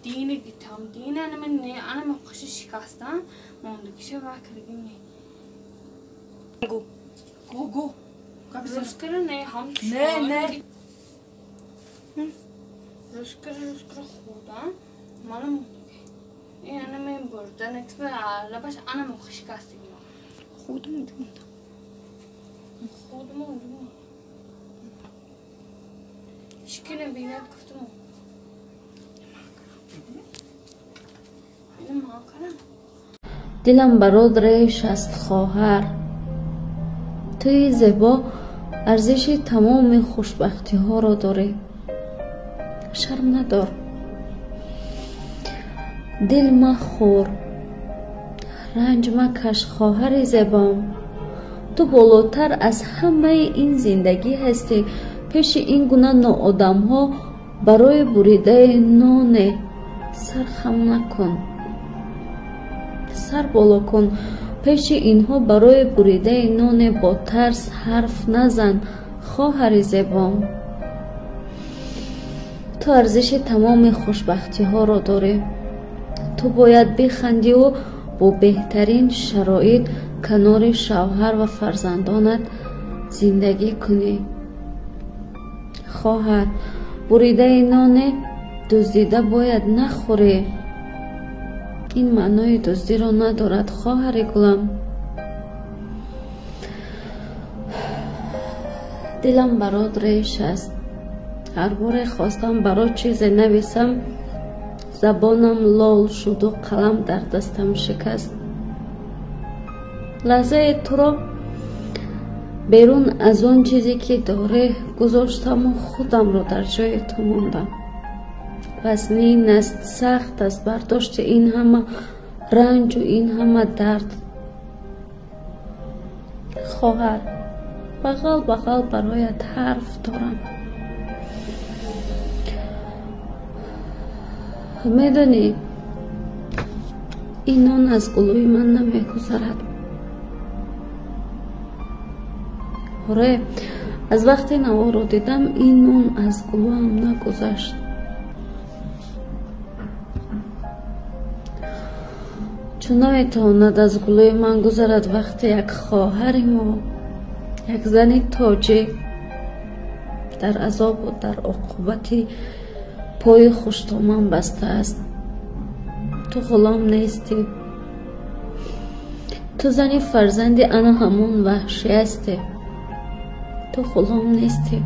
دینه گیتام دینه انا من خوش شکستم موندگیشه وکرگیم نی گو روزکره نه هم نه روزکره خودم مالا موندگی این انا من بردن اکسبه لباش انا من خوش شکستیم خودم شکنه بیند گفتم اینو ما کنم دلم برات ریش است خواهر توی زیبا ارزش تمام خوشبختی ها را داری شرم ندار دل مخور رنج مکش خواهر زیبام تو بالاتر از همه این زندگی هستی پیش این گونه ناآدم ها برای بریده نان سر خم نکن سر بالا کن پیش اینها برای بریده نان با ترس حرف نزن خواهر زیبام تو ارزش تمام خوشبختی ها را داری تو باید بخندی و با بهترین شرایط کنار شوهر و فرزندانت زندگی کنی خواهر بریده نان دزدیده باید نخوری این معنای دزدی را ندارد خواهر گلم دلم برات ریش است هر بار خواستم برات چیز نویسم زبانم لال شد و قلم در دستم شکست لحظه تو را بیرون از اون چیزی که داره گذاشتم و خودم رو در جای تو موندم پس این است سخت است برداشت این همه رنج و این همه درد خواهر بغل برایت حرف دارم میدونی این نان از گلوی من نمیگذرد آره از وقتی نوا رو دیدم این نان از گلویم نگذشت چون نمیتواند از گلوی من گذرد وقتی یک خواهر ما یک زن تاجیک در عذاب و در عقوبتی پای خوشتومن بسته است تو غلام نیستی تو زنی فرزندی انا همون وحشی هستی تو غلام نیستی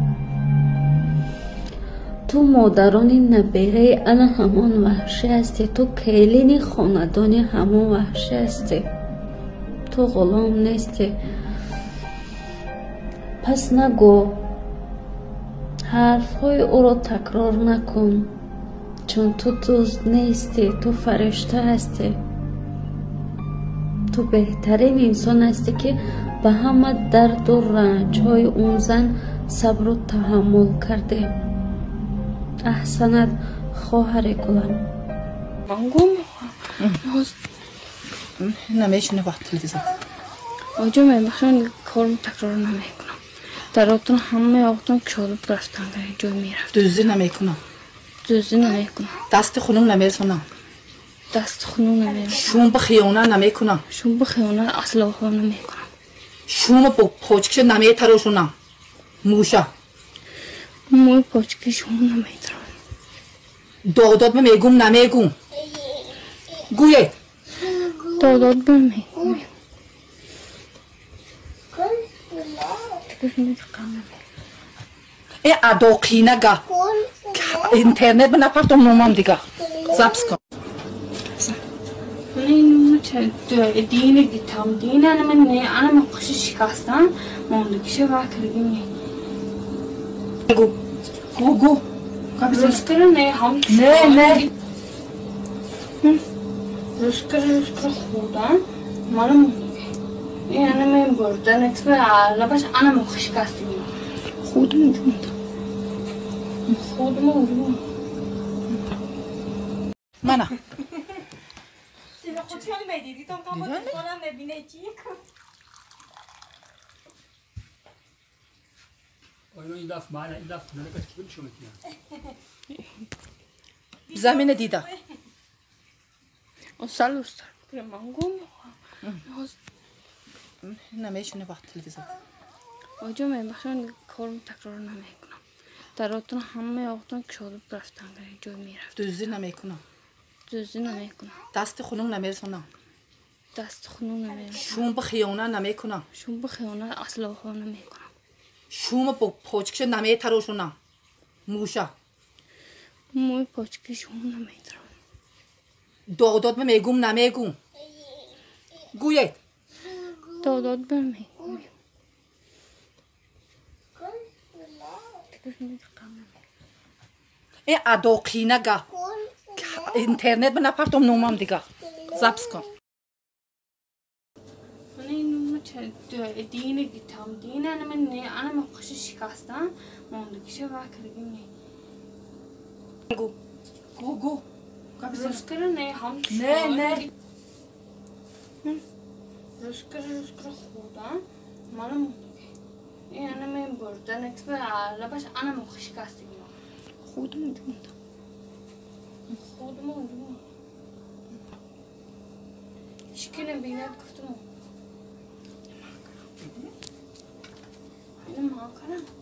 تو مادرانی نبیره انا همون وحشی هستی تو کیلینی خاندانی همون وحشی هستی تو غلام نیستی پس نگو حرفهای او را تکرار نکن چون تو دزد نیستی تو فرشته هستی تو بهترین انسان هستی که به همه درد و رنج های اون زن صبر و تحمل کرده احسنت خواهر گلم منگو نمیشونه وقت تلویزیون آجا من بخشن کارم تکرار نمیکنم در آتون همه آتون کشالب رفتن در جای میرفت دزدی نمیکنم دست خونم نمیرسونم شوم به خیانه نمیکنم اصلا خونم نمیکنم شوم با پاچکش نمیتراشونم موشه موی پاچکش شوم نمیتراشونم داداد میگم نمیگم گویه داداد میگم ای اداقینه گه اینترنت به نپرتم نومم دیگه زبس کن دینه گیتام دینه انا من خوش شکستم موندگیشه وکرگیم نی گو روزکره نه هم نه روزکره خودم مالا موندگی این انا من بردن اکسبه لباش انا من خوش شکستیم خودم منم خودشون میدیدی تو کام کنم ببینه چی این دفعه معنا این دفعه نلقى تكبل شو مكيان زمین دیده اصلا استر بگیرم من گم نمیشونه وقت تلویزیون آجا من بخشن کارم تکرار نمیکنم در آتون همه آقتان کشاده برفتن جای میرفت دوزی نمیکنم دوزی نمیکنم دست خونم نمیرسونم دست خونم نمیکنم شوم به خیانه نمیکنم شون بخیانه اصلا خواهم نمیکنم شوم با پاچکش نمیتروشونم موشه موی پاچکی شون نمیترم دادات میگم نمیگم گوید داداد برمی این اداقینه گه اینترنت بنپرتم نومم دیگه زبس کن من اینو دینه گیتام دینه انا من خوش شکستم موندگیشه وکرگیم نی گو روز کرده نه هم نه روز کرده خودم منو موندگی این انا من بردن اکسپر لباش انا من خوش شکستیم خودم اونجا موندم شکل بیند گفتم اینو ما کنم